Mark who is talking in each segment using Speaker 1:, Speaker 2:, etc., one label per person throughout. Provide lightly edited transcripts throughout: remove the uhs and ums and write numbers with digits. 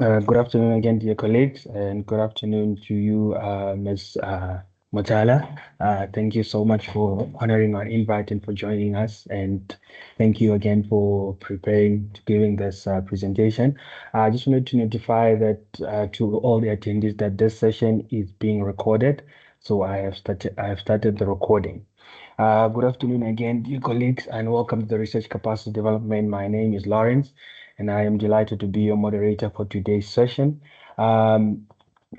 Speaker 1: Good afternoon again, dear colleagues, and good afternoon to you, Ms. Motala. Thank you so much for honoring our invite and for joining us. And thank you again for preparing to giving this presentation. I just wanted to notify that to all the attendees that this session is being recorded. So I have started the recording. Good afternoon again, dear colleagues, and welcome to the Research Capacity Development. My name is Lawrence, and I am delighted to be your moderator for today's session. Um,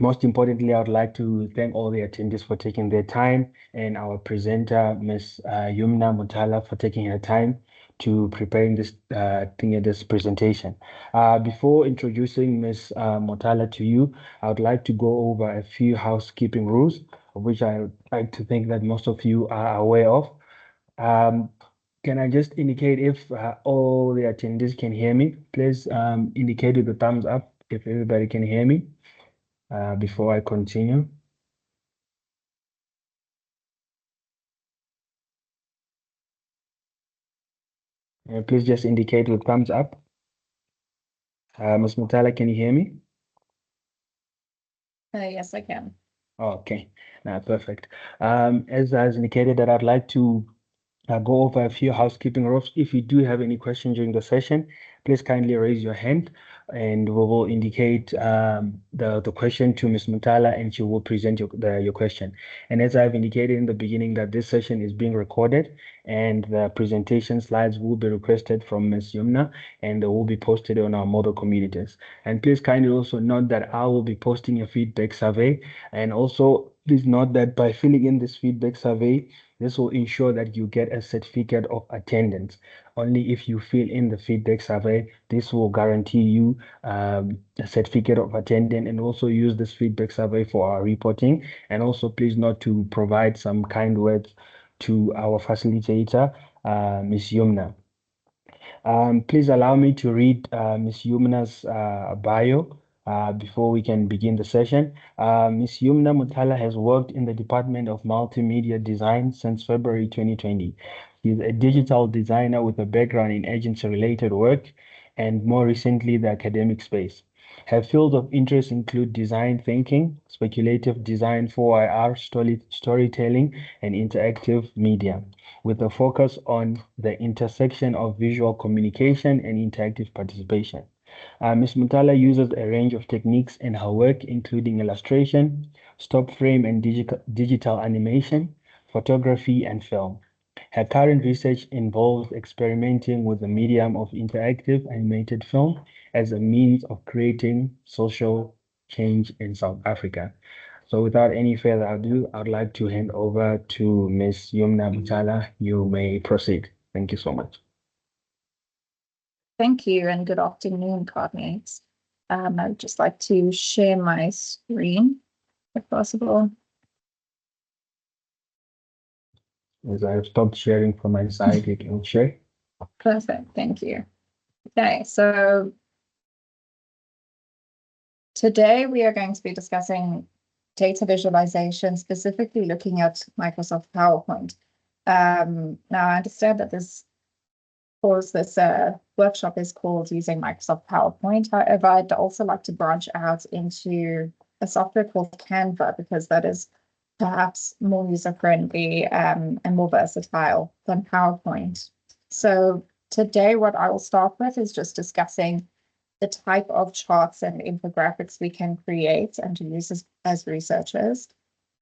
Speaker 1: Most importantly, I would like to thank all the attendees for taking their time and our presenter, Ms. Yumna Mutala, for taking her time to preparing this presentation. Before introducing Ms. Mutala to you, I would like to go over a few housekeeping rules, of which I would like to think that most of you are aware of. Um, can I just indicate if all the attendees can hear me? Please indicate with the thumbs up if everybody can hear me before I continue. Please just indicate with thumbs up. Ms. Mutala, can you hear me?
Speaker 2: Yes, I can.
Speaker 1: Okay, perfect. As I indicated that I'd like to go over a few housekeeping rules. If you do have any questions during the session, please kindly raise your hand and we will indicate the question to Ms. Mutala and she will present your question. And as I've indicated in the beginning that this session is being recorded and the presentation slides will be requested from Ms. Yumna and they will be posted on our mobile communities. And please kindly also note that I will be posting a feedback survey, and also please note that by filling in this feedback survey, this will ensure that you get a certificate of attendance. Only if you fill in the feedback survey, this will guarantee you a certificate of attendance, and also use this feedback survey for our reporting. And also please note to provide some kind words to our facilitator, Ms. Yumna. Please allow me to read Ms. Yumna's bio before we can begin the session. Ms. Yumna Mutala has worked in the Department of Multimedia Design since February 2020. She's a digital designer with a background in agency-related work and more recently the academic space. Her fields of interest include design thinking, speculative design, 4IR, storytelling, and interactive media, with a focus on the intersection of visual communication and interactive participation. Ms. Mutala uses a range of techniques in her work, including illustration, stop frame and digital animation, photography, and film. Her current research involves experimenting with the medium of interactive animated film as a means of creating social change in South Africa. So without any further ado, I'd like to hand over to Ms. Yumna Mutala. You may proceed. Thank you so much.
Speaker 2: Thank you and good afternoon, coordinates. I'd just like to share my screen, if possible.
Speaker 1: As I have stopped sharing from my side, you can share.
Speaker 2: Perfect, thank you. Okay, so today we are going to be discussing data visualization, specifically looking at Microsoft PowerPoint. Now I understand that this workshop is called using Microsoft PowerPoint. However, I'd also like to branch out into a software called Canva, because that is perhaps more user-friendly and more versatile than PowerPoint. So today what I will start with is just discussing the type of charts and infographics we can create and to use as researchers.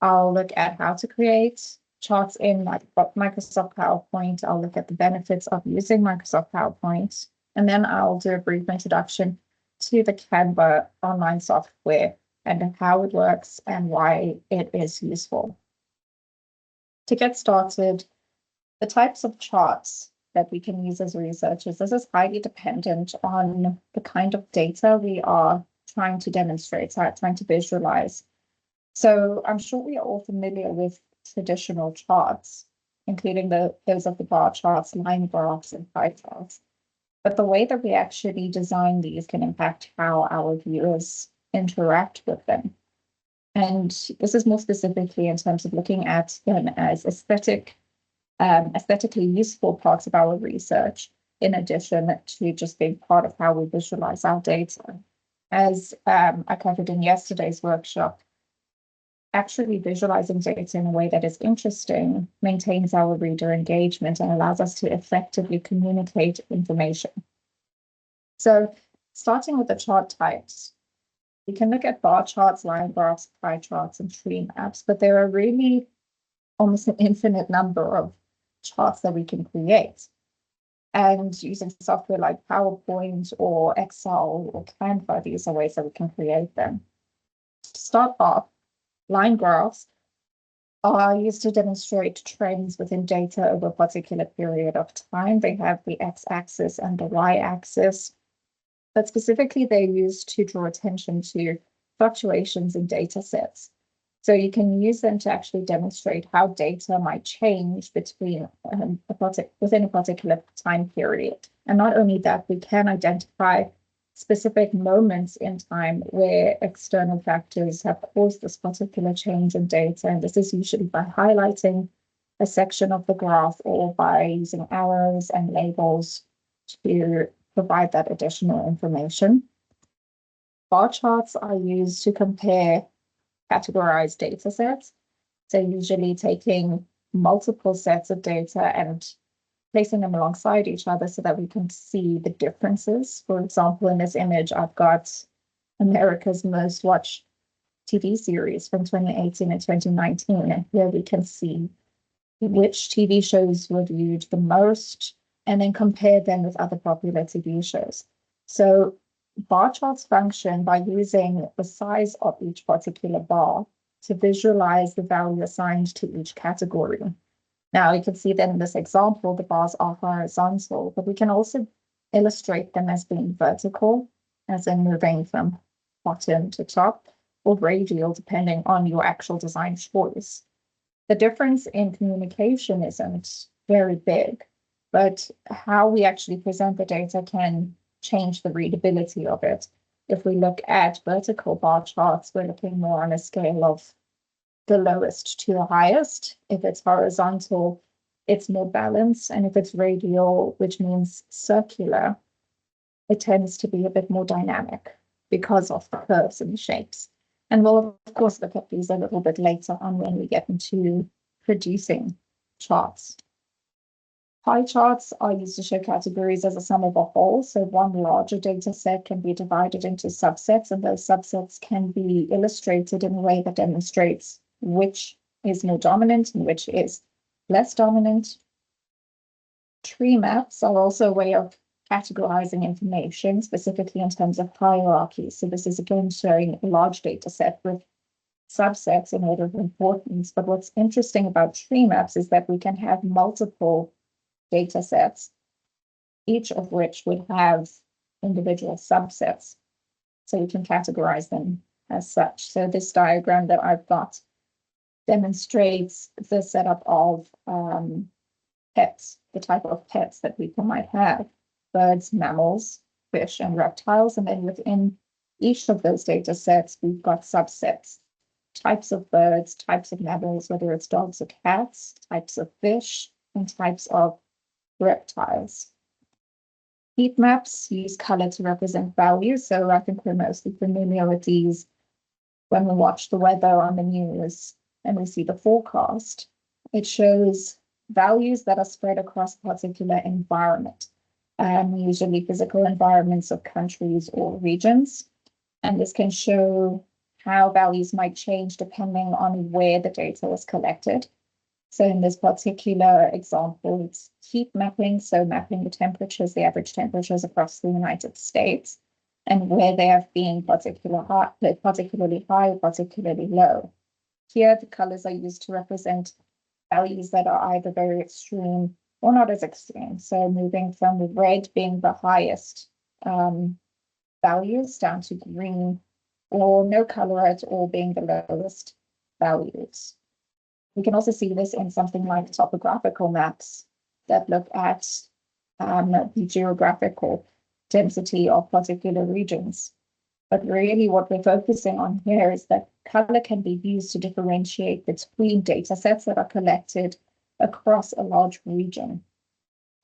Speaker 2: I'll look at how to create charts in Microsoft PowerPoint. I'll look at the benefits of using Microsoft PowerPoint, and then I'll do a brief introduction to the Canva online software and how it works and why it is useful. To get started, the types of charts that we can use as researchers, this is highly dependent on the kind of data we are trying to demonstrate, trying to visualize. So I'm sure we are all familiar with traditional charts, including those of the bar charts, line graphs, and pie charts. But the way that we actually design these can impact how our viewers interact with them. And this is more specifically in terms of looking at them as aesthetically useful parts of our research, in addition to just being part of how we visualize our data. as I covered in yesterday's workshop, actually visualizing data in a way that is interesting maintains our reader engagement and allows us to effectively communicate information. So starting with the chart types, we can look at bar charts, line graphs, pie charts, and tree maps, but there are really almost an infinite number of charts that we can create. And using software like PowerPoint or Excel or Canva, these are ways that we can create them. To start off, line graphs are used to demonstrate trends within data over a particular period of time. They have the x-axis and the y-axis, but specifically they're used to draw attention to fluctuations in data sets. So you can use them to actually demonstrate how data might change between within a particular time period. And not only that, we can identify specific moments in time where external factors have caused this particular change in data. And this is usually by highlighting a section of the graph or by using arrows and labels to provide that additional information. Bar charts are used to compare categorized data sets. So usually taking multiple sets of data and placing them alongside each other so that we can see the differences. For example, in this image, I've got America's most watched TV series from 2018 and 2019. And here we can see which TV shows were viewed the most and then compare them with other popular TV shows. So bar charts function by using the size of each particular bar to visualize the value assigned to each category. Now you can see that in this example, the bars are horizontal, but we can also illustrate them as being vertical, as in moving from bottom to top, or radial, depending on your actual design choice. The difference in communication isn't very big, but how we actually present the data can change the readability of it. If we look at vertical bar charts, we're looking more on a scale of the lowest to the highest. If it's horizontal, it's more balanced. And if it's radial, which means circular, it tends to be a bit more dynamic because of the curves and the shapes. And we'll, of course, look at these a little bit later on when we get into producing charts. Pie charts are used to show categories as a sum of a whole. So one larger data set can be divided into subsets, and those subsets can be illustrated in a way that demonstrates which is more dominant and which is less dominant. Tree maps are also a way of categorizing information, specifically in terms of hierarchy. So this is again showing a large data set with subsets in order of importance. But what's interesting about tree maps is that we can have multiple data sets, each of which would have individual subsets. So we can categorize them as such. So this diagram that I've got demonstrates the setup of pets, the type of pets that people might have: birds, mammals, fish, and reptiles. And then within each of those data sets, we've got subsets: types of birds, types of mammals, whether it's dogs or cats, types of fish, and types of reptiles. Heat maps use color to represent values. So I think we're mostly familiar with these when we watch the weather on the news and we see the forecast. It shows values that are spread across a particular environment, usually physical environments of countries or regions. And this can show how values might change depending on where the data was collected. So in this particular example, it's heat mapping, so mapping the temperatures, the average temperatures across the United States, and where they have been particularly high or particularly low. Here, the colors are used to represent values that are either very extreme or not as extreme. So moving from red being the highest values down to green, or no color at all being the lowest values. We can also see this in something like topographical maps that look at the geographical density of particular regions. But really what we're focusing on here is that color can be used to differentiate between data sets that are collected across a large region.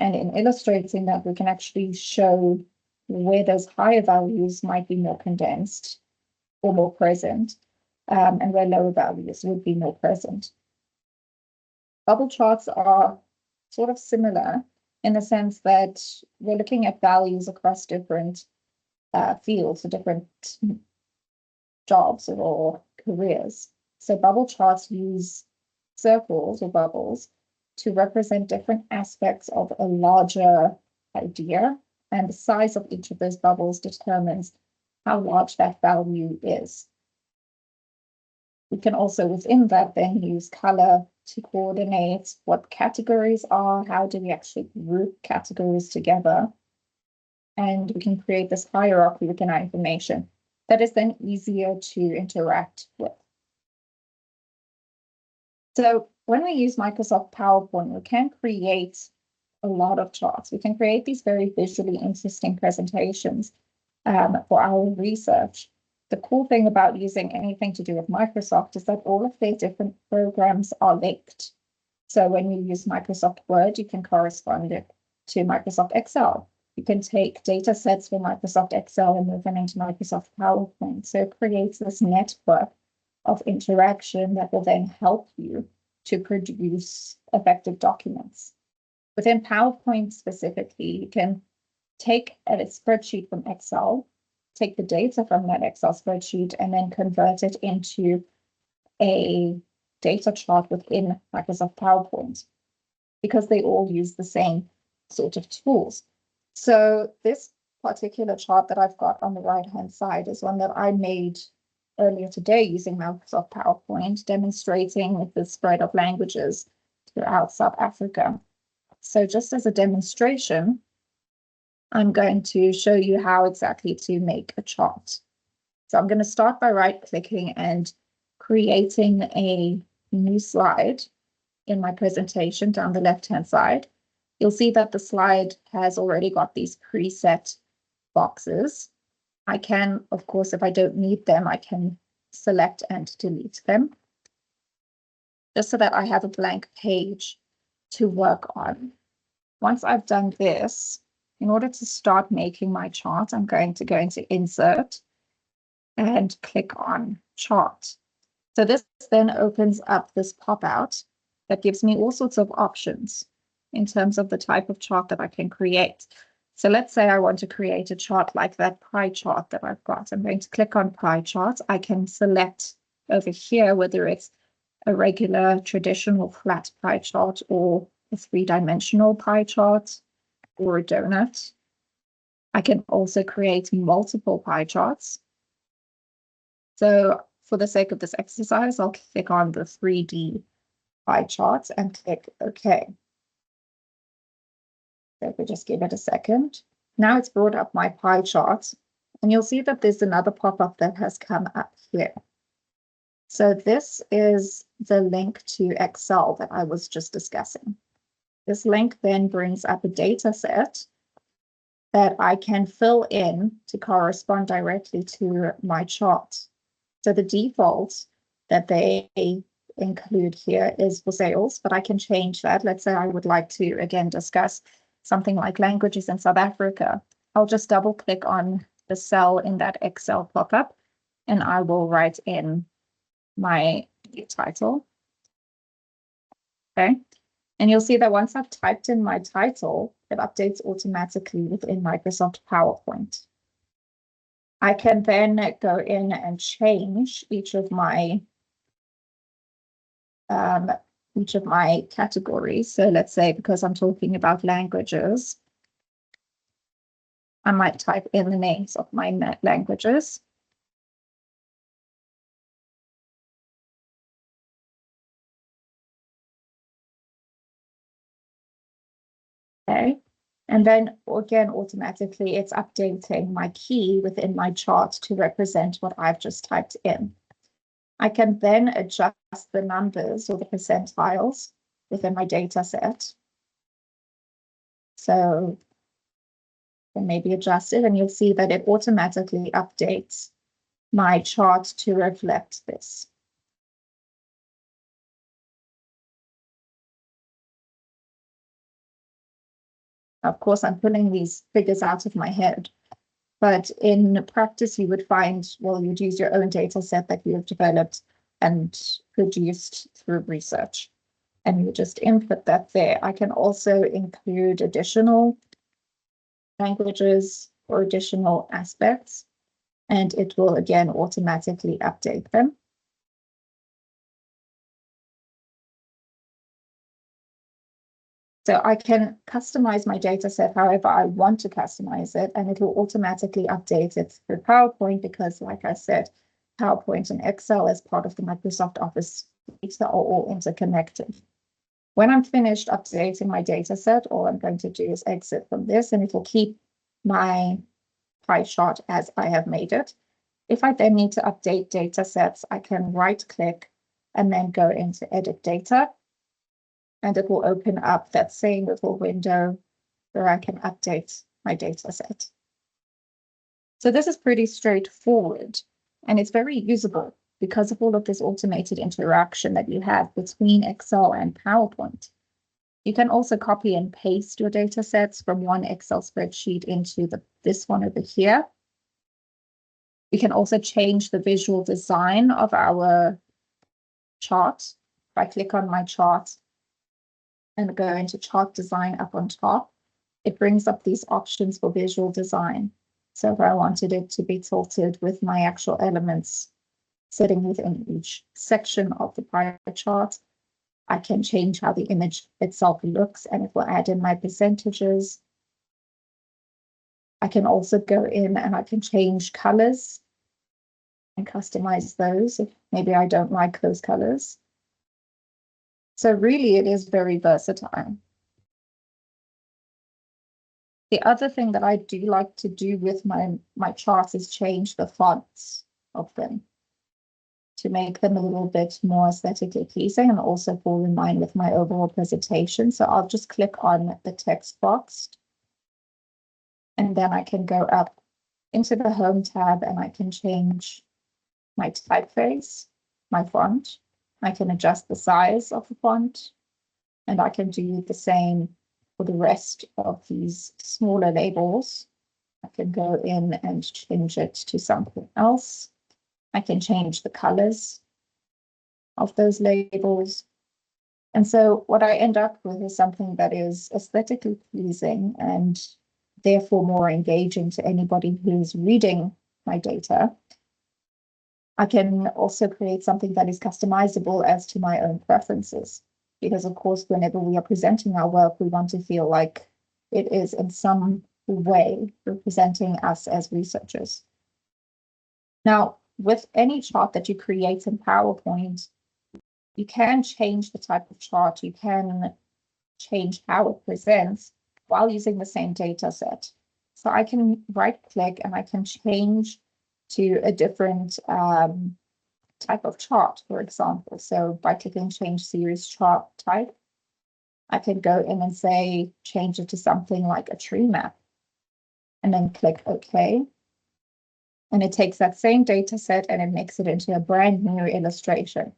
Speaker 2: And in illustrating that, we can actually show where those higher values might be more condensed or more present, and where lower values would be more present. Bubble charts are sort of similar in the sense that we're looking at values across different fields or different jobs or careers. So bubble charts use circles or bubbles to represent different aspects of a larger idea, and the size of each of those bubbles determines how large that value is. We can also, within that, then use color to coordinate what categories are, how do we actually group categories together, and we can create this hierarchy within our information that is then easier to interact with. So when we use Microsoft PowerPoint, we can create a lot of charts. We can create these very visually interesting presentations for our research. The cool thing about using anything to do with Microsoft is that all of their different programs are linked. So when you use Microsoft Word, you can correspond it to Microsoft Excel. You can take data sets from Microsoft Excel and move them into Microsoft PowerPoint. So it creates this network of interaction that will then help you to produce effective documents. Within PowerPoint specifically, you can take a spreadsheet from Excel, take the data from that Excel spreadsheet, and then convert it into a data chart within Microsoft PowerPoint, because they all use the same sort of tools. So this particular chart that I've got on the right-hand side is one that I made earlier today using Microsoft PowerPoint, demonstrating the spread of languages throughout South Africa. So just as a demonstration, I'm going to show you how exactly to make a chart. So I'm going to start by right-clicking and creating a new slide in my presentation down the left-hand side. You'll see that the slide has already got these preset boxes. I can, of course, if I don't need them, I can select and delete them, just so that I have a blank page to work on. Once I've done this, in order to start making my chart, I'm going to go into Insert and click on Chart. So this then opens up this pop-out that gives me all sorts of options in terms of the type of chart that I can create. So let's say I want to create a chart like that pie chart that I've got. I'm going to click on Pie Chart. I can select over here whether it's a regular traditional flat pie chart or a three-dimensional pie chart or a donut. I can also create multiple pie charts. So for the sake of this exercise, I'll click on the 3D pie charts and click OK. So if we just give it a second. Now it's brought up my pie chart, and you'll see that there's another pop-up that has come up here. So this is the link to Excel that I was just discussing. This link then brings up a data set that I can fill in to correspond directly to my chart. So the default that they include here is for sales, but I can change that. Let's say I would like to, again, discuss something like languages in South Africa. I'll just double click on the cell in that Excel pop-up, and I will write in my title. Okay. And you'll see that once I've typed in my title, it updates automatically within Microsoft PowerPoint. I can then go in and change each of my categories. So let's say, because I'm talking about languages, I might type in the names of my languages. Okay. And then again, automatically, it's updating my key within my chart to represent what I've just typed in. I can then adjust the numbers or the percentiles within my data set. So then maybe adjust it, and you'll see that it automatically updates my chart to reflect this. Of course, I'm pulling these figures out of my head, But in practice, you would find, well, you'd use your own data set that you have developed and produced through research. And you just input that there. I can also include additional languages or additional aspects, and it will again automatically update them. So I can customize my data set however I want to customize it, and it will automatically update it through PowerPoint because, like I said, PowerPoint and Excel as part of the Microsoft Office suite are all interconnected. When I'm finished updating my data set, all I'm going to do is exit from this, and it will keep my pie chart as I have made it. If I then need to update data sets, I can right-click and then go into Edit Data, and it will open up that same little window where I can update my data set. So this is pretty straightforward, and it's very usable because of all of this automated interaction that you have between Excel and PowerPoint. You can also copy and paste your data sets from one Excel spreadsheet into this one over here. We can also change the visual design of our chart. If I click on my chart and go into chart design up on top, it brings up these options for visual design. So if I wanted it to be tilted with my actual elements sitting within each section of the pie chart, I can change how the image itself looks, and it will add in my percentages. I can also go in and I can change colors and customize those if maybe I don't like those colors. So really it is very versatile. The other thing that I do like to do with my charts is change the fonts of them to make them a little bit more aesthetically pleasing and also fall in line with my overall presentation. So I'll just click on the text box, and then I can go up into the Home tab and I can change my typeface, my font. I can adjust the size of the font, and I can do the same for the rest of these smaller labels. I can go in and change it to something else. I can change the colors of those labels. And so what I end up with is something that is aesthetically pleasing and therefore more engaging to anybody who's reading my data. I can also create something that is customizable as to my own preferences, because of course, whenever we are presenting our work, we want to feel like it is in some way representing us as researchers. Now, with any chart that you create in PowerPoint, you can change the type of chart, you can change how it presents while using the same data set. So I can right-click and I can change to a different type of chart, for example. So by clicking Change Series Chart Type, I can go in and say, change it to something like a tree map, and then click OK. And it takes that same data set and it makes it into a brand new illustration.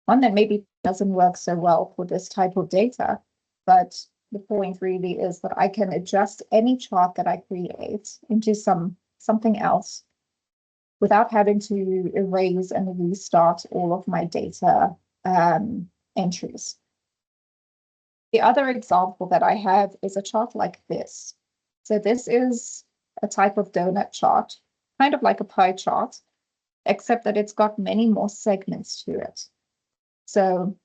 Speaker 2: One that maybe doesn't work so well for this type of data, but the point really is that I can adjust any chart that I create into something else without having to erase and restart all of my data entries. The other example that I have is a chart like this. So this is a type of donut chart, kind of like a pie chart, except that it's got many more segments to it. So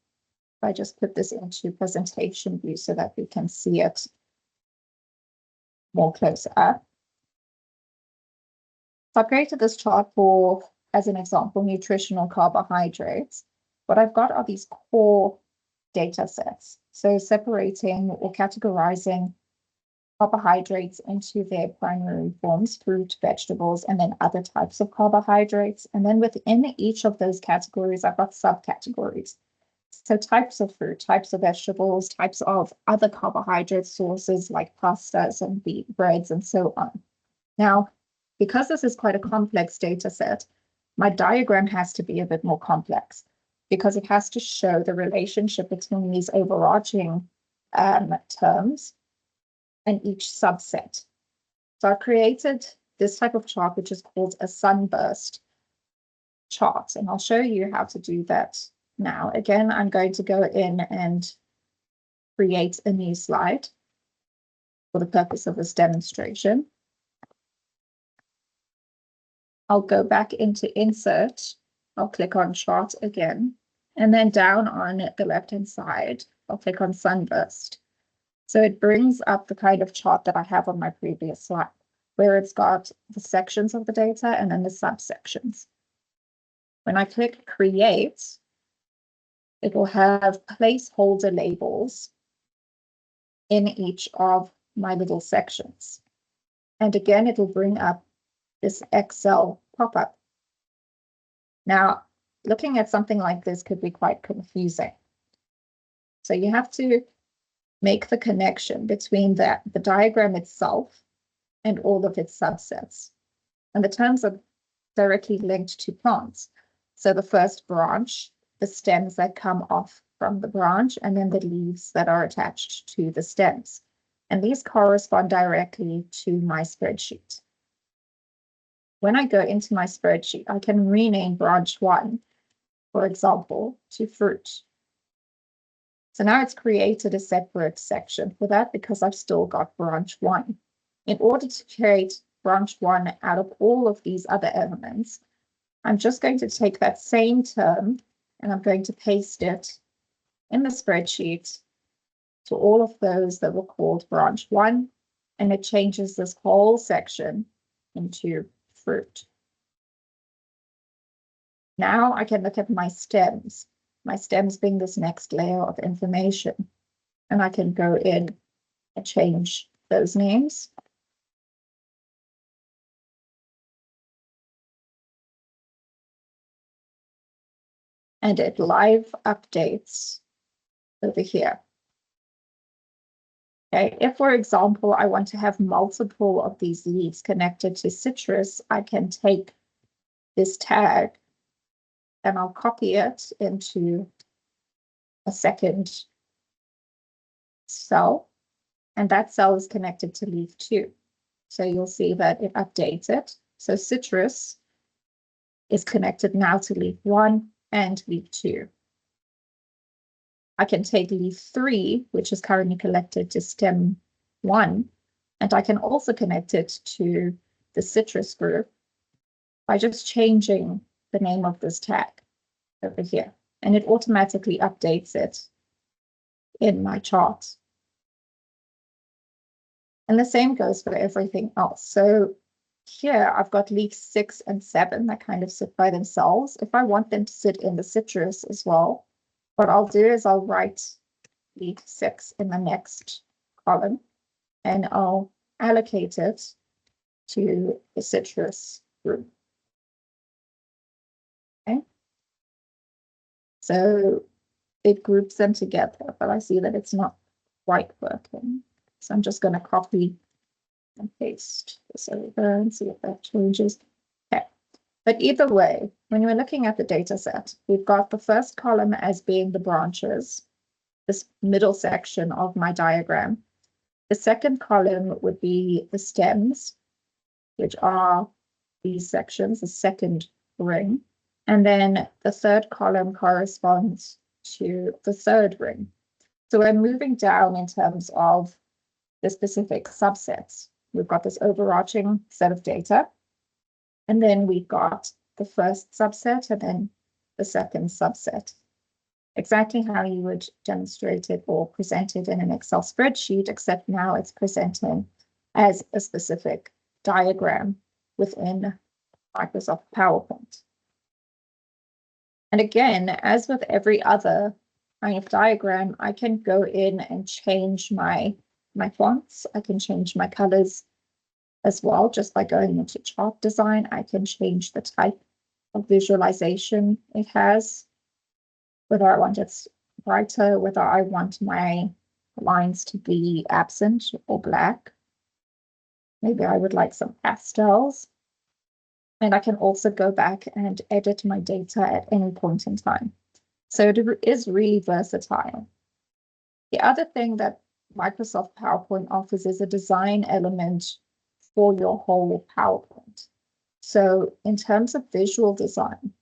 Speaker 2: if I just put this into presentation view so that we can see it more close up. So I've created this chart for, as an example, nutritional carbohydrates. What I've got are these core data sets. So separating or categorizing carbohydrates into their primary forms, fruit, vegetables, and then other types of carbohydrates. And then within each of those categories, I've got subcategories. So types of fruit, types of vegetables, types of other carbohydrate sources like pastas and breads and so on. Now, because this is quite a complex data set, my diagram has to be a bit more complex because it has to show the relationship between these overarching terms and each subset. So I've created this type of chart, which is called a sunburst chart. And I'll show you how to do that now. Again, I'm going to go in and create a new slide for the purpose of this demonstration. I'll go back into Insert. I'll click on Chart again. And then down on the left-hand side, I'll click on Sunburst. So it brings up the kind of chart that I have on my previous slide, where it's got the sections of the data and then the subsections. When I click Create, it will have placeholder labels in each of my little sections. And again, it will bring up this Excel pop-up. Now, looking at something like this could be quite confusing. So you have to make the connection between the diagram itself and all of its subsets. And the terms are directly linked to plants. So the first branch, the stems that come off from the branch, and then the leaves that are attached to the stems. And these correspond directly to my spreadsheet. When I go into my spreadsheet, I can rename branch 1, for example, to fruit. So now it's created a separate section for that because I've still got branch 1. In order to create branch 1 out of all of these other elements, I'm just going to take that same term and I'm going to paste it in the spreadsheet to all of those that were called branch 1, and it changes this whole section into fruit. Now I can look at my stems being this next layer of information, and I can go in and change those names. And it live updates over here. Okay, if, for example, I want to have multiple of these leaves connected to citrus, I can take this tag and I'll copy it into a second cell, and that cell is connected to leaf 2. So you'll see that it updates it. So citrus is connected now to leaf 1 and leaf 2. I can take leaf 3, which is currently connected to stem 1, and I can also connect it to the citrus group by just changing the name of this tag over here, and it automatically updates it in my chart. And the same goes for everything else. So here I've got leaf 6 and 7 that kind of sit by themselves. If I want them to sit in the citrus as well, what I'll do is I'll write leaf 6 in the next column, and I'll allocate it to the citrus group. Okay. So it groups them together, but I see that it's not quite working. So I'm just going to copy and paste this over and see if that changes. Okay. But either way, when we're looking at the data set, we've got the first column as being the branches, this middle section of my diagram. The second column would be the stems, which are these sections, the second ring. And then the third column corresponds to the third ring. So we're moving down in terms of the specific subsets. We've got this overarching set of data, and then we've got the first subset and then the second subset. Exactly how you would demonstrate it or present it in an Excel spreadsheet, except now it's presenting as a specific diagram within Microsoft PowerPoint. And again, as with every other kind of diagram, I can go in and change my fonts. I can change my colors as well, just by going into chart design. I can change the type of visualization it has, whether I want it brighter, whether I want my lines to be absent or black. Maybe I would like some pastels. And I can also go back and edit my data at any point in time. So it is really versatile. The other thing that Microsoft PowerPoint offers is a design element for your whole PowerPoint. So in terms of visual design,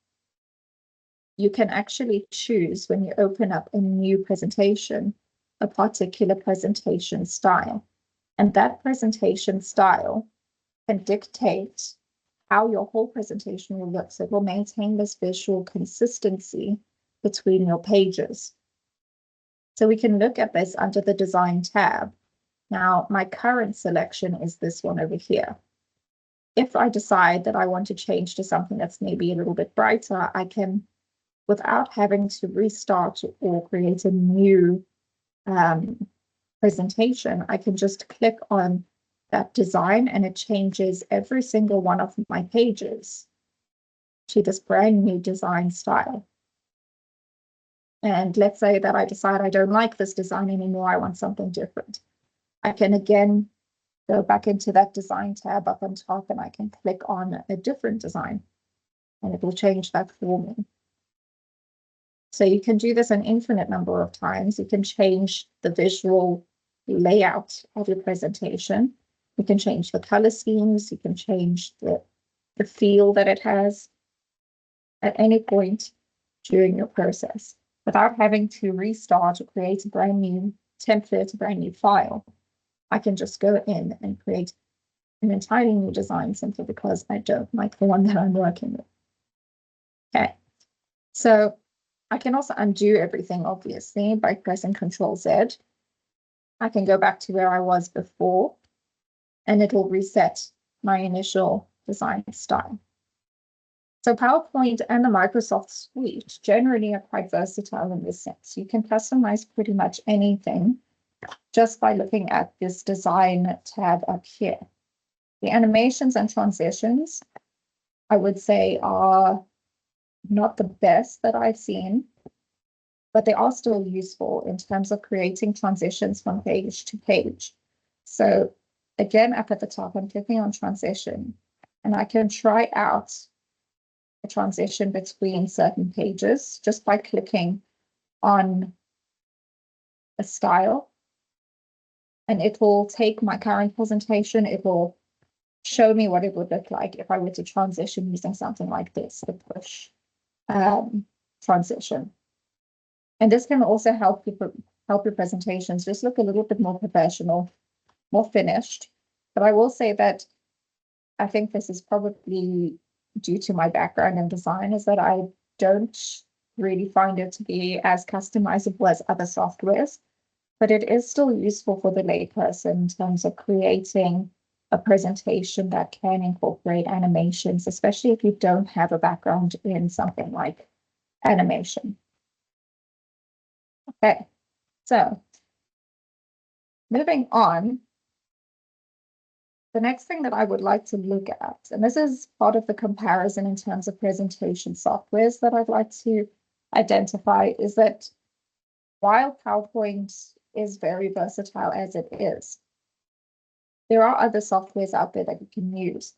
Speaker 2: you can actually choose when you open up a new presentation, a particular presentation style. And that presentation style can dictate how your whole presentation will look. So it will maintain this visual consistency between your pages. So we can look at this under the Design tab. Now, my current selection is this one over here. If I decide that I want to change to something that's maybe a little bit brighter, I can, without having to restart or create a new presentation, I can just click on that design and it changes every single one of my pages to this brand new design style. And let's say that I decide I don't like this design anymore, I want something different. I can again go back into that design tab up on top and I can click on a different design and it will change that for me. So you can do this an infinite number of times. You can change the visual layout of your presentation. You can change the color schemes. You can change the feel that it has at any point during your process without having to restart or create a brand new template, a brand new file. I can just go in and create an entirely new design simply because I don't like the one that I'm working with. Okay, so I can also undo everything, obviously, by pressing Control-Z. I can go back to where I was before, and it will reset my initial design style. So PowerPoint and the Microsoft Suite generally are quite versatile in this sense. You can customize pretty much anything just by looking at this Design tab up here. The animations and transitions, I would say, are not the best that I've seen, but they are still useful in terms of creating transitions from page to page. So again, up at the top, I'm clicking on transition, and I can try out a transition between certain pages just by clicking on a style. And it will take my current presentation, it will show me what it would look like if I were to transition using something like this, the push transition. And this can also help your presentations just look a little bit more professional, more finished. But I will say that I think this is probably due to my background in design, is that I don't really find it to be as customizable as other softwares, but it is still useful for the layperson in terms of creating a presentation that can incorporate animations, especially if you don't have a background in something like animation. Okay, so moving on, the next thing that I would like to look at, and this is part of the comparison in terms of presentation softwares that I'd like to identify, is that while PowerPoint is very versatile as it is, there are other softwares out there that you can use,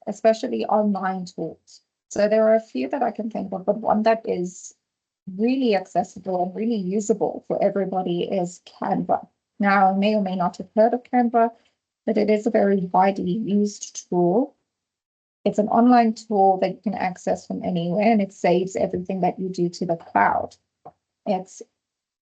Speaker 2: especially online tools. So there are a few that I can think of, but one that is really accessible and really usable for everybody is Canva. Now, I may or may not have heard of Canva, but it is a very widely used tool. It's an online tool that you can access from anywhere, and it saves everything that you do to the cloud. It's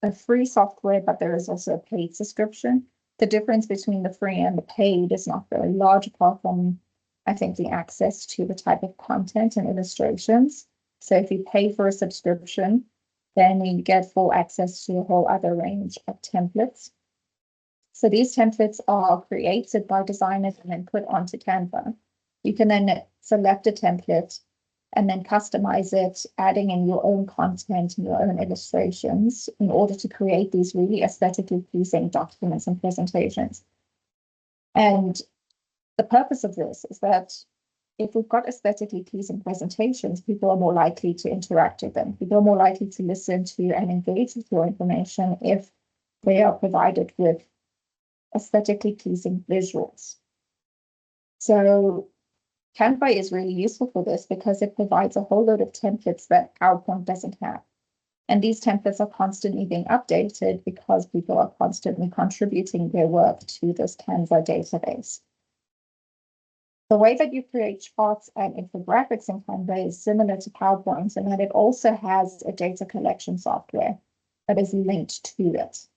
Speaker 2: a free software, but there is also a paid subscription. The difference between the free and the paid is not very large, apart from, I think, the access to the type of content and illustrations. So if you pay for a subscription, then you get full access to a whole other range of templates. So these templates are created by designers and then put onto Canva. You can then select a template and then customize it, adding in your own content and your own illustrations in order to create these really aesthetically pleasing documents and presentations. And the purpose of this is that if we've got aesthetically pleasing presentations, people are more likely to interact with them. People are more likely to listen to and engage with your information if they are provided with aesthetically pleasing visuals. So Canva is really useful for this because it provides a whole load of templates that PowerPoint doesn't have. And these templates are constantly being updated because people are constantly contributing their work to this Canva database. The way that you create charts and infographics in Canva is similar to PowerPoint in that it also has a data collection software that is linked to it.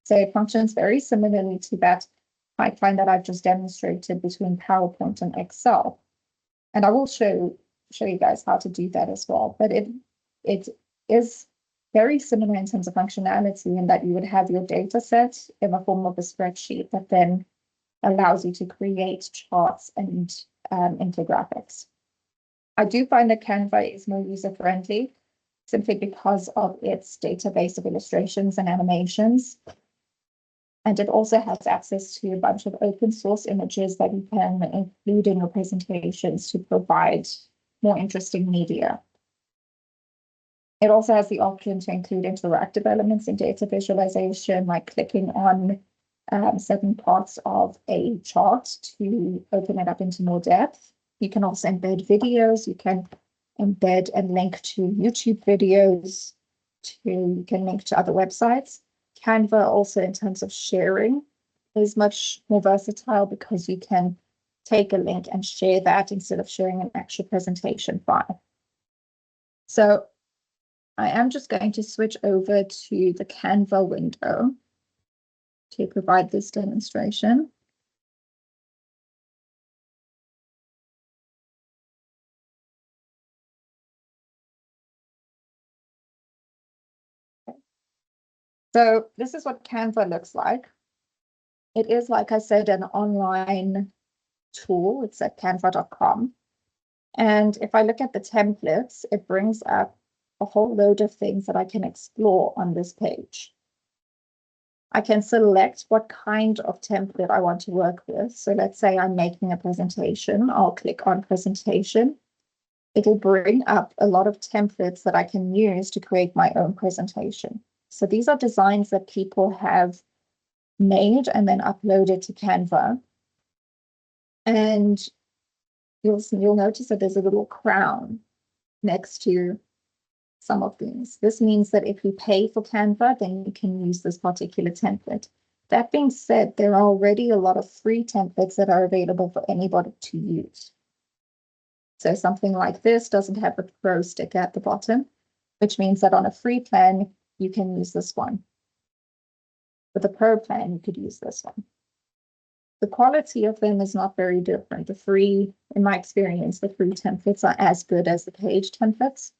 Speaker 2: So it functions very similarly to that pipeline that I've just demonstrated between PowerPoint and Excel. And I will show you guys how to do that as well. But it is very similar in terms of functionality in that you would have your data set in the form of a spreadsheet that then allows you to create charts and infographics. I do find that Canva is more user-friendly simply because of its database of illustrations and animations. And it also has access to a bunch of open source images that you can include in your presentations to provide more interesting media. It also has the option to include interactive elements in data visualization, like clicking on certain parts of a chart to open it up into more depth. You can also embed videos. You can embed and link to YouTube videos. You can link to other websites. Canva also, in terms of sharing, is much more versatile because you can take a link and share that instead of sharing an actual presentation file. So I am just going to switch over to the Canva window to provide this demonstration. So this is what Canva looks like. It is, like I said, an online tool. It's at canva.com. And if I look at the templates, it brings up a whole load of things that I can explore on this page. I can select what kind of template I want to work with. So let's say I'm making a presentation. I'll click on presentation. It'll bring up a lot of templates that I can use to create my own presentation. So these are designs that people have made and then uploaded to Canva. And you'll notice that there's a little crown next to some of these. This means that if you pay for Canva, then you can use this particular template. That being said, there are already a lot of free templates that are available for anybody to use. So something like this doesn't have a pro sticker at the bottom, which means that on a free plan, you can use this one. With a pro plan, you could use this one. The quality of them is not very different. The free, in my experience, the free templates are as good as the paid templates.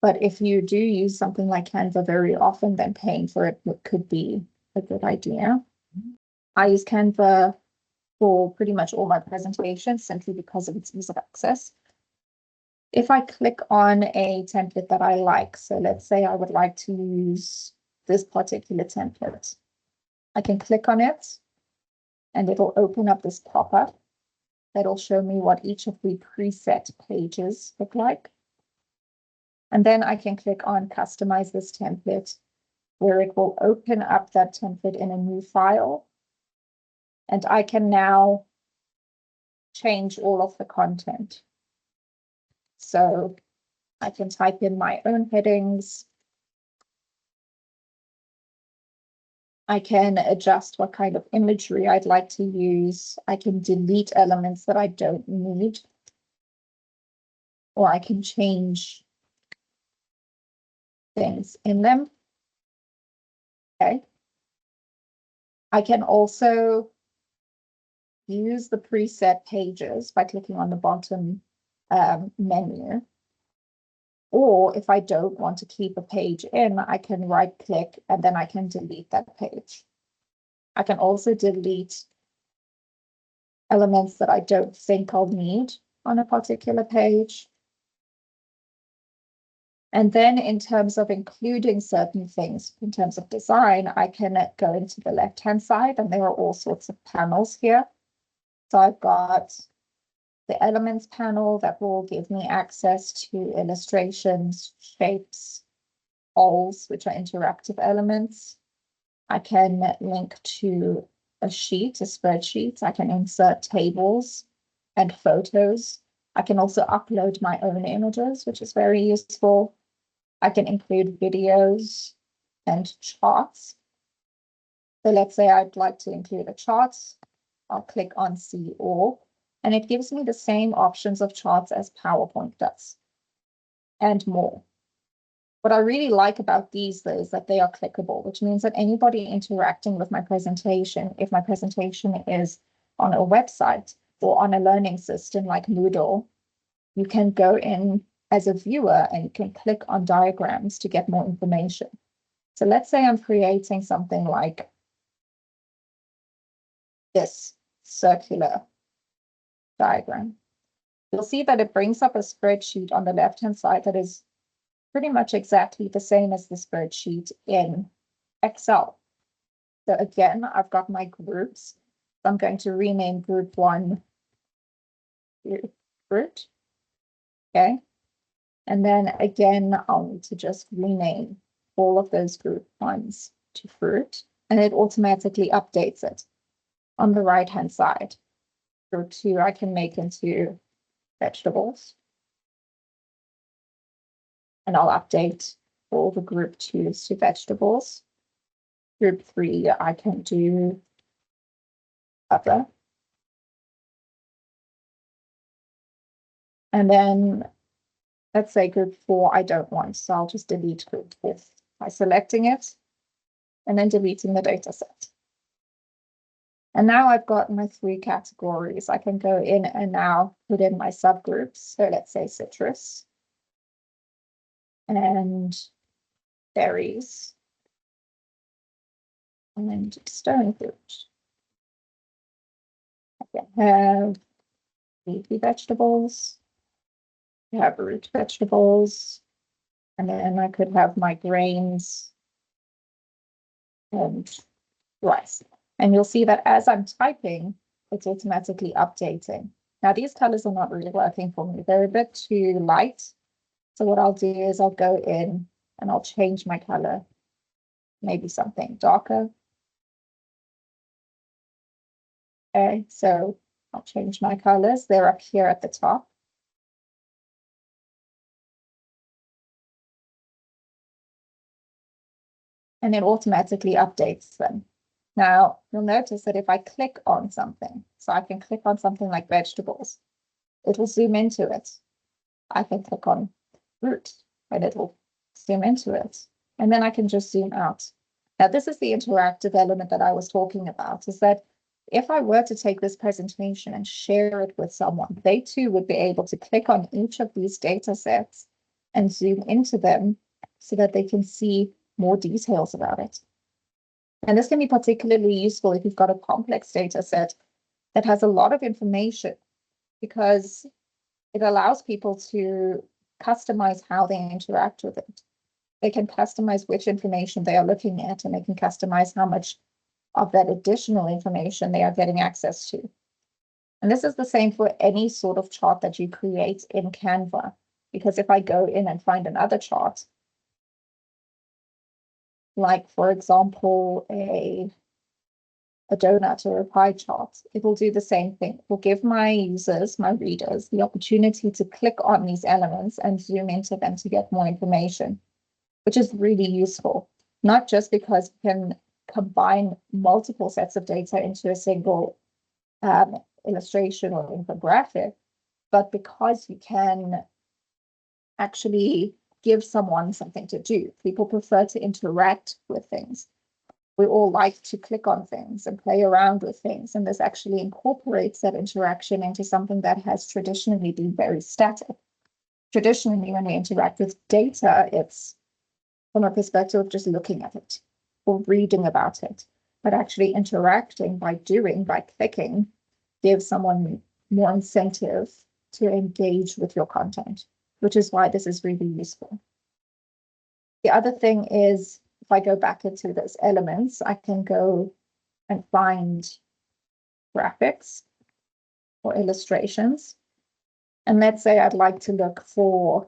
Speaker 2: But if you do use something like Canva very often, then paying for it could be a good idea. I use Canva for pretty much all my presentations simply because of its ease of access. If I click on a template that I like, so let's say I would like to use this particular template, I can click on it and it'll open up this pop-up that'll show me what each of the preset pages look like. And then I can click on customize this template, where it will open up that template in a new file. And I can now change all of the content. So I can type in my own headings. I can adjust what kind of imagery I'd like to use. I can delete elements that I don't need. Or I can change things in them. Okay. I can also use the preset pages by clicking on the bottom menu. Or if I don't want to keep a page in, I can right click and then I can delete that page. I can also delete elements that I don't think I'll need on a particular page. And then in terms of including certain things, in terms of design, I can go into the left-hand side and there are all sorts of panels here. So I've got the elements panel that will give me access to illustrations, shapes, polls, which are interactive elements. I can link to a sheet, a spreadsheet. I can insert tables and photos. I can also upload my own images, which is very useful. I can include videos and charts. So let's say I'd like to include a chart. I'll click on See All. and it gives me the same options of charts as PowerPoint does, and more. What I really like about these, though, is that they are clickable, which means that anybody interacting with my presentation, if my presentation is on a website or on a learning system like Moodle, you can go in as a viewer and you can click on diagrams to get more information. So let's say I'm creating something like this circular diagram. You'll see that it brings up a spreadsheet on the left-hand side that is pretty much exactly the same as the spreadsheet in Excel. So again, I've got my groups. I'm going to rename group 1 fruit. Okay. And then again, I'll need to just rename all of those group 1s to fruit, and it automatically updates it on the right-hand side. Group 2, I can make into vegetables. And I'll update all the group 2s to vegetables. Group 3, I can do other. And then let's say group 4, I don't want, so I'll just delete group 4 by selecting it and then deleting the data set. And now I've got my 3 categories. I can go in and now put in my subgroups. So let's say citrus and berries and stone fruit. I can have leafy vegetables, I have root vegetables, and then I could have my grains and rice. And you'll see that as I'm typing, it's automatically updating. Now, these colors are not really working for me. They're a bit too light. So what I'll do is I'll go in and I'll change my color, maybe something darker. Okay, so I'll change my colors. They're up here at the top. And it automatically updates them. Now, you'll notice that if I click on something, so I can click on something like vegetables, it will zoom into it. I can click on fruit and it will zoom into it. And then I can just zoom out. Now, this is the interactive element that I was talking about, is that if I were to take this presentation and share it with someone, they too would be able to click on each of these data sets and zoom into them so that they can see more details about it. And this can be particularly useful if you've got a complex data set that has a lot of information, because it allows people to customize how they interact with it. They can customize which information they are looking at, and they can customize how much of that additional information they are getting access to. And this is the same for any sort of chart that you create in Canva, because if I go in and find another chart, like, for example, a donut or a pie chart, it will do the same thing. It will give my users, my readers, the opportunity to click on these elements and zoom into them to get more information, which is really useful, not just because you can combine multiple sets of data into a single illustration or infographic, but because you can actually give someone something to do. People prefer to interact with things. We all like to click on things and play around with things, and this actually incorporates that interaction into something that has traditionally been very static. Traditionally, when we interact with data, it's from a perspective of just looking at it or reading about it, but actually interacting by doing, by clicking, gives someone more incentive to engage with your content, which is why this is really useful. The other thing is, if I go back into those elements, I can go and find graphics or illustrations. And let's say I'd like to look for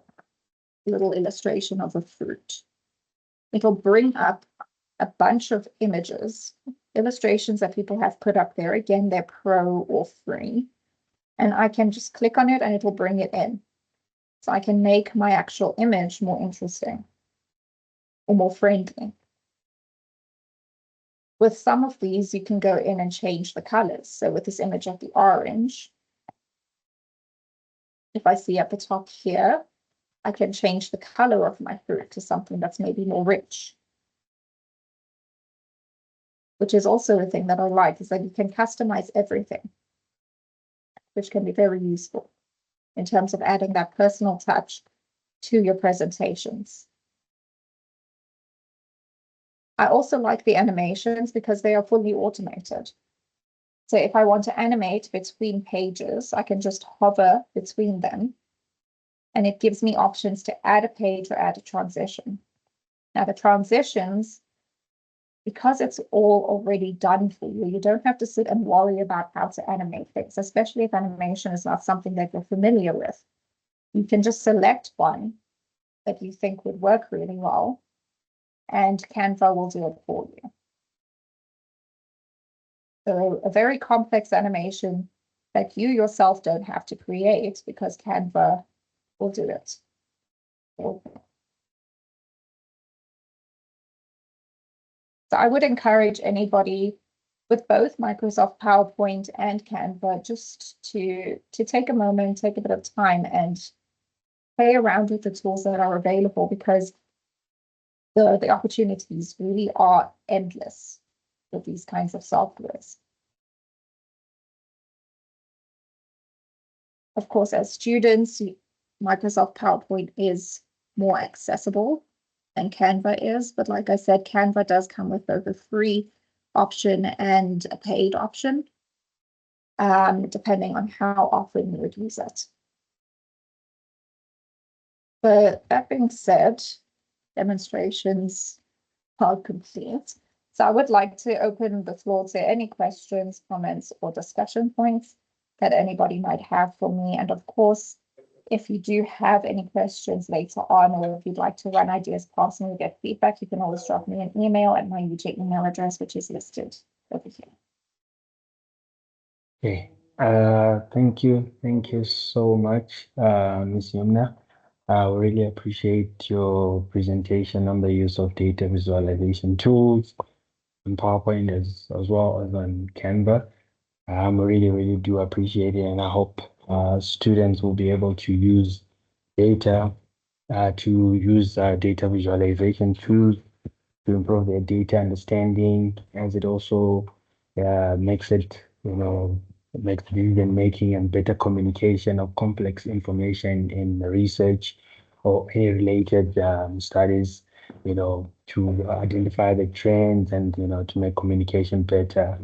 Speaker 2: a little illustration of a fruit. It'll bring up a bunch of images, illustrations that people have put up there. Again, they're pro or free. And I can just click on it and it will bring it in. So I can make my actual image more interesting or more friendly. With some of these, you can go in and change the colors. So with this image of the orange, If I see at the top here, I can change the color of my fruit to something that's maybe more rich, which is also a thing that I like, is that you can customize everything, which can be very useful in terms of adding that personal touch to your presentations. I also like the animations because they are fully automated. So if I want to animate between pages, I can just hover between them, and it gives me options to add a page or add a transition. Now the transitions, because it's all already done for you, you don't have to sit and worry about how to animate things, especially if animation is not something that you're familiar with. You can just select one that you think would work really well, and Canva will do it for you. So a very complex animation that you yourself don't have to create, because Canva will do it. So I would encourage anybody with both Microsoft PowerPoint and Canva just to take a moment, take a bit of time and play around with the tools that are available, because the opportunities really are endless with these kinds of softwares. Of course, as students, Microsoft PowerPoint is more accessible than Canva is, but like I said, Canva does come with both a free option and a paid option, depending on how often you would use it. But that being said, demonstrations are complete. So I would like to open the floor to any questions, comments, or discussion points that anybody might have for me. And of course, if you do have any questions later on, or if you'd like to run ideas past me or get feedback, you can always drop me an email at my UJ email address, which is listed over here.
Speaker 1: Okay. Thank you. Thank you so much, Ms. Yumna. I really appreciate your presentation on the use of data visualization tools in PowerPoint as well as on Canva. Really do appreciate it, and I hope students will be able to use data data visualization tools to improve their data understanding, as it also makes it, makes decision making and better communication of complex information in research or any related studies, to identify the trends and, to make communication better.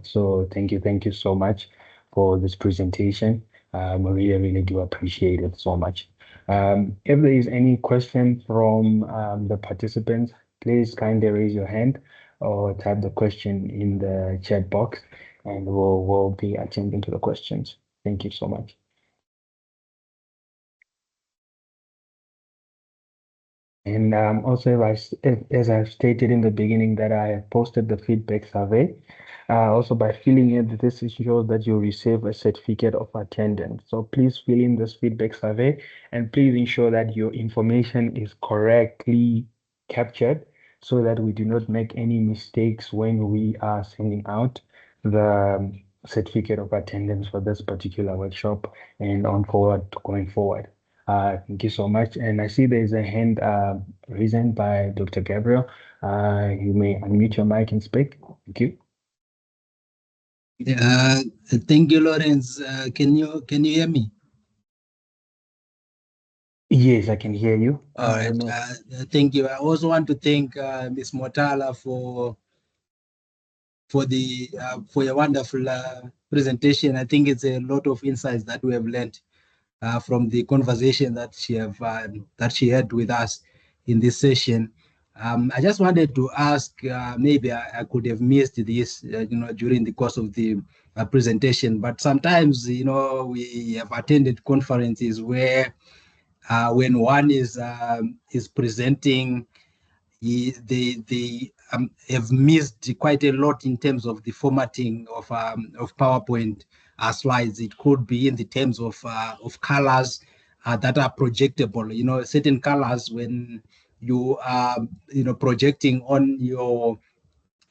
Speaker 1: So thank you so much for this presentation. I really do appreciate it so much. If there is any question from the participants, please kindly raise your hand or type the question in the chat box, and we'll be attending to the questions. Thank you so much. And also, as I've stated in the beginning, that I have posted the feedback survey. Also, by filling it, this ensures that you receive a certificate of attendance. So please fill in this feedback survey, and please ensure that your information is correctly captured, so that we do not make any mistakes when we are sending out the certificate of attendance for this particular workshop and going forward. Thank you so much. And I see there's a hand raised by Dr. Gabriel. You may unmute your mic and speak. Thank you.
Speaker 3: Thank you, Lawrence. Can you hear me?
Speaker 1: Yes, I can hear you.
Speaker 3: All right. Thank you. I also want to thank Ms. Motala for your wonderful presentation. I think it's a lot of insights that we have learned from the conversation that she had with us in this session. I just wanted to ask, maybe I could have missed this, during the course of the presentation. But sometimes, we have attended conferences where, when one is presenting, they have missed quite a lot in terms of the formatting of PowerPoint slides. It could be in the terms of colors that are projectable. Certain colors, when you are projecting on your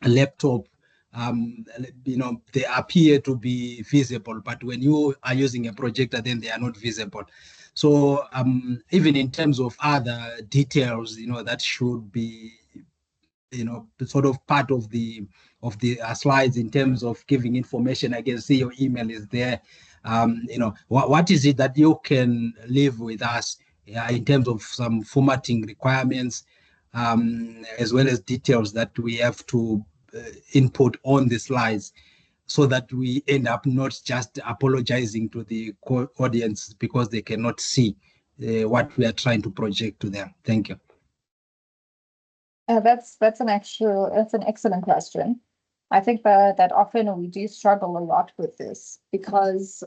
Speaker 3: laptop, they appear to be visible, but when you are using a projector, then they are not visible. So even in terms of other details, that should be sort of part of the slides in terms of giving information. I can see your email is there. What is it that you can leave with us in terms of some formatting requirements, as well as details that we have to input on the slides, so that we end up not just apologizing to the audience because they cannot see what we are trying to project to them. Thank you.
Speaker 2: That's an excellent question. I think that often we do struggle a lot with this because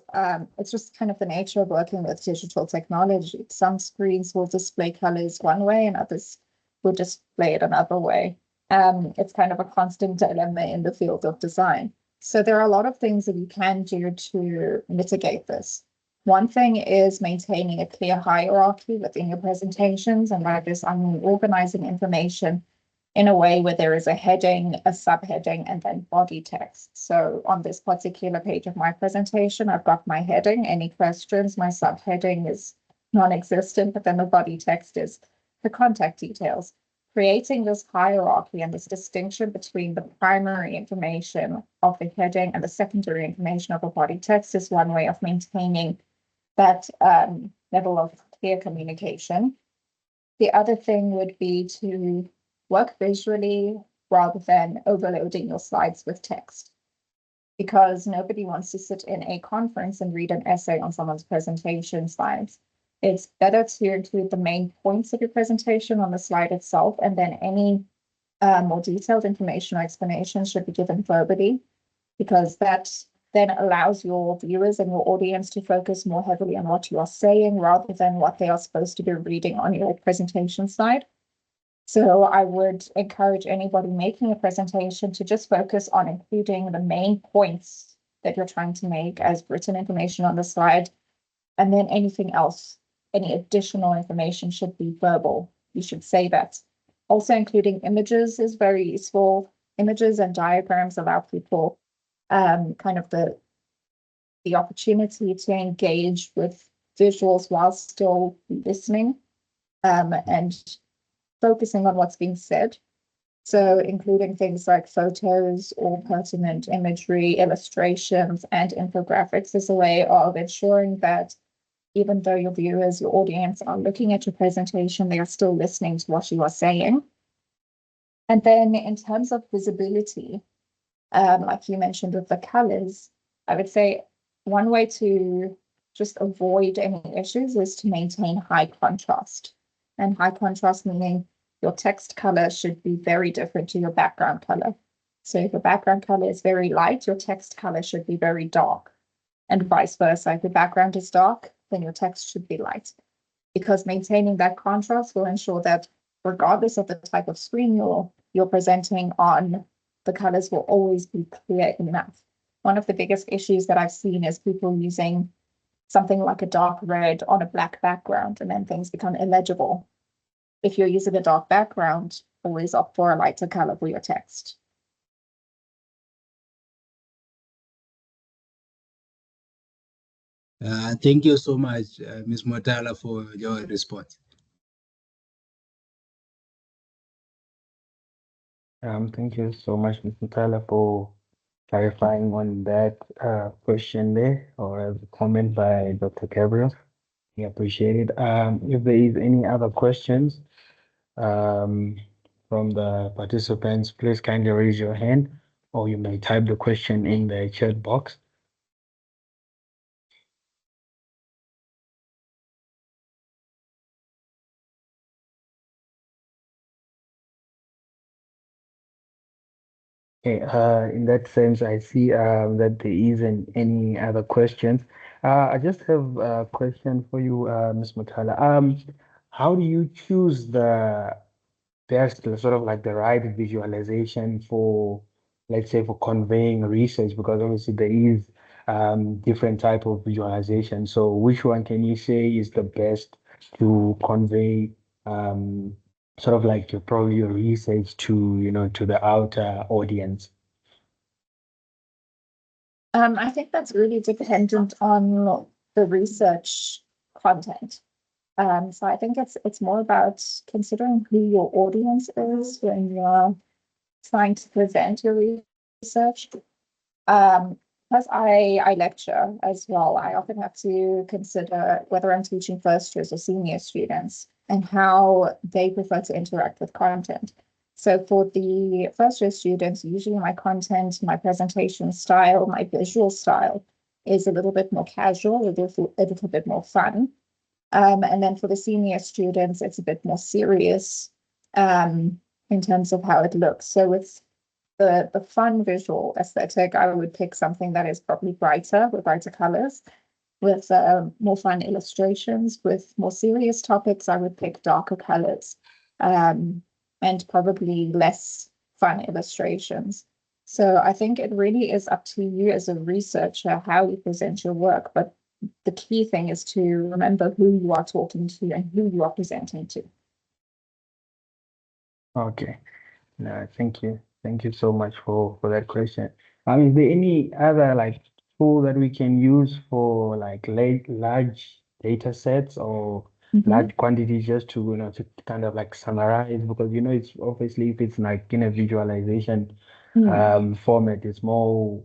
Speaker 2: it's just kind of the nature of working with digital technology. Some screens will display colors one way and others will display it another way. It's kind of a constant dilemma in the field of design. So there are a lot of things that you can do to mitigate this. One thing is maintaining a clear hierarchy within your presentations, and by this I mean organizing information in a way where there is a heading, a subheading, and then body text. So on this particular page of my presentation, I've got my heading, any questions, my subheading is non-existent, but then the body text is the contact details. Creating this hierarchy and this distinction between the primary information of the heading and the secondary information of the body text is one way of maintaining that level of clear communication. The other thing would be to work visually rather than overloading your slides with text, because nobody wants to sit in a conference and read an essay on someone's presentation slides. It's better to include the main points of your presentation on the slide itself, and then any more detailed information or explanations should be given verbally, because that then allows your viewers and your audience to focus more heavily on what you are saying rather than what they are supposed to be reading on your presentation slide. So I would encourage anybody making a presentation to just focus on including the main points that you're trying to make as written information on the slide. And then anything else, any additional information should be verbal. You should say that. Also including images is very useful. Images and diagrams allow people kind of the opportunity to engage with visuals while still listening and focusing on what's being said. So including things like photos or pertinent imagery, illustrations, and infographics is a way of ensuring that even though your viewers, your audience are looking at your presentation, they are still listening to what you are saying. And then in terms of visibility, like you mentioned with the colors, I would say one way to just avoid any issues is to maintain high contrast. And high contrast meaning your text color should be very different to your background color. So if your background color is very light, your text color should be very dark. And vice versa. If the background is dark, then your text should be light. Because maintaining that contrast will ensure that regardless of the type of screen you're presenting on, the colors will always be clear enough. One of the biggest issues that I've seen is people using something like a dark red on a black background, and then things become illegible. If you're using a dark background, always opt for a lighter color for your text.
Speaker 3: Thank you so much, Ms. Motala, for your response.
Speaker 1: Thank you so much, Mr. Tyler, for clarifying on that question there, or as a comment by Dr. Gabriel. We appreciate it. If there is any other questions um, from the participants, please kindly raise your hand, or you may type the question in the chat box. Okay, in that sense, I see that there isn't any other questions. I just have a question for you, Ms. Mutala. How do you choose the best, sort of like the right visualization for, let's say, for conveying research? Because obviously there is different type of visualization. So which one can you say is the best to convey um, sort of like your probably your research to, to the outer audience?
Speaker 2: I think that's really dependent on the research content. So I think it's more about considering who your audience is when you're trying to present your research. As I lecture as well, I often have to consider whether I'm teaching first years or senior students and how they prefer to interact with content. So for the first year students, usually my content, my presentation style, my visual style is a little bit more casual, a little bit more fun. And then for the senior students, it's a bit more serious in terms of how it looks. So with the fun visual aesthetic, I would pick something that is probably brighter, with brighter colors, with more fun illustrations. With more serious topics, I would pick darker colors and probably less fun illustrations. So I think it really is up to you as a researcher how you present your work, but the key thing is to remember who you are talking to and who you are presenting to.
Speaker 1: Okay. No, thank you. Thank you so much for that question. Is there any other like tool that we can use for like large data sets or large quantities just to to kind of like summarize? Because it's obviously if it's like in a visualization format, it's more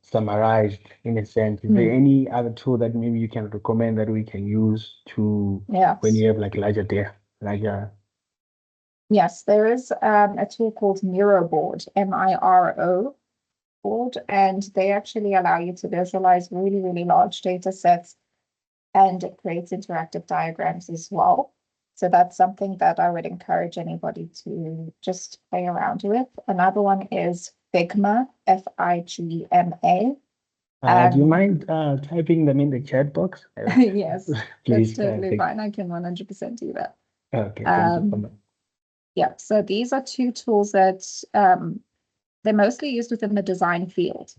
Speaker 1: summarized in a sense. Is there any other tool that maybe you can recommend that we can use to when
Speaker 2: Yes.
Speaker 1: you have like larger data, larger
Speaker 2: Yes, there is a tool called Miro Board, MIRO board, and they actually allow you to visualize really, really large data sets, and it creates interactive diagrams as well. So that's something that I would encourage anybody to just play around with. Another one is Figma, Figma.
Speaker 1: Do you mind typing them in the chat box?
Speaker 2: Yes, that's
Speaker 1: Please,
Speaker 2: totally
Speaker 1: thank
Speaker 2: fine. I can 100% do that.
Speaker 1: Okay, thank you so much.
Speaker 2: Yeah, so these are two tools that they're mostly used within the design field,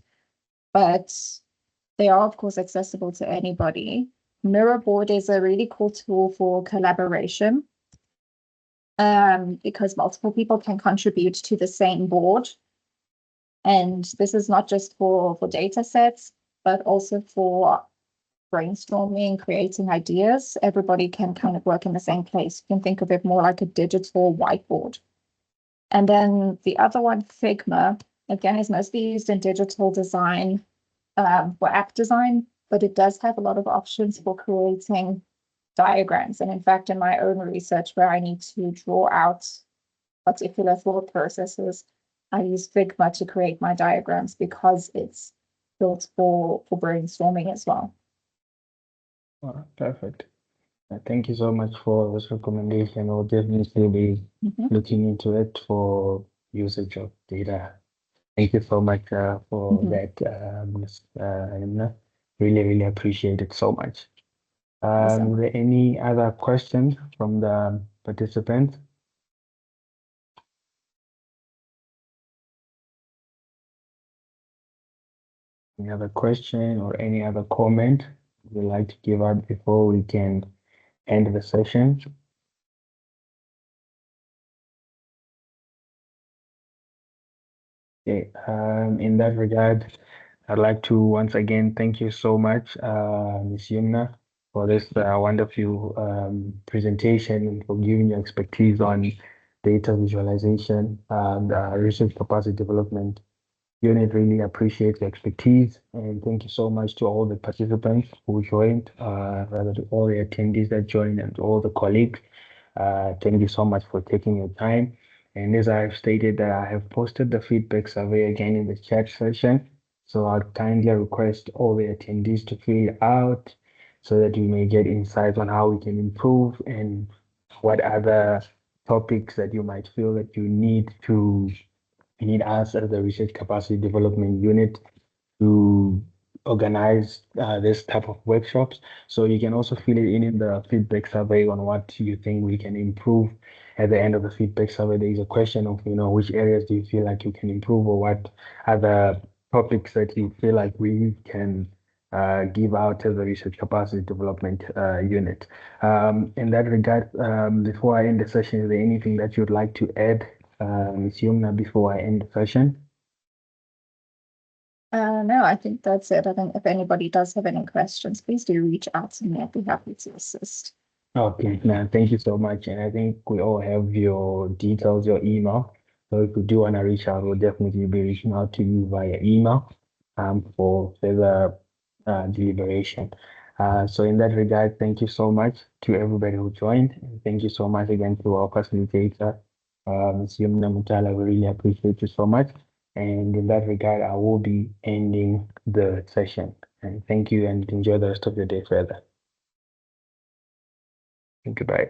Speaker 2: but they are, of course, accessible to anybody. Mirrorboard is a really cool tool for collaboration because multiple people can contribute to the same board. And this is not just for data sets, but also for brainstorming, creating ideas. Everybody can kind of work in the same place. You can think of it more like a digital whiteboard. And then the other one, Figma, again, is mostly used in digital design for app design, but it does have a lot of options for creating diagrams. And in fact, in my own research, where I need to draw out particular thought processes, I use Figma to create my diagrams because it's built for brainstorming as well.
Speaker 1: Perfect. Thank you so much for this recommendation. I'll definitely be looking into it for usage of data. Thank you so much for that, Ms. Yamna. Really, really appreciate it so much.
Speaker 2: Awesome.
Speaker 1: Are there any other questions from the participants? Any other question or any other comment you'd like to give out before we can end the session? Okay, in that regard, I'd like to once again thank you so much, Ms. Yumna, for this wonderful presentation and for giving your expertise on data visualization and research capacity development. Unit really appreciates the expertise, and thank you so much to all the participants who joined, rather to all the attendees that joined and all the colleagues. Thank you so much for taking your time. And as I have stated, that I have posted the feedback survey again in the chat session. So I'll kindly request all the attendees to fill it out so that we may get insights on how we can improve and what other topics that you might feel that you need us as the research capacity development unit to organize this type of workshops. So you can also fill it in the feedback survey on what you think we can improve. At the end of the feedback survey, there is a question of, which areas do you feel like you can improve or what other topics that you feel like we can give out as a research capacity development unit. In that regard, before I end the session, is there anything that you'd like to add, Ms. Yumna, before I end the session?
Speaker 2: No, I think that's it. I think if anybody does have any questions, please do reach out to me. I'd be happy to assist.
Speaker 1: Okay, now thank you so much. And I think we all have your details, your email. So if you do want to reach out, we'll definitely be reaching out to you via email for further deliberation. So in that regard, thank you so much to everybody who joined. And thank you so much again to our facilitator, Ms. Yumna Mutala. We really appreciate you so much. And in that regard, I will be ending the session. And thank you and enjoy the rest of your day further. Goodbye.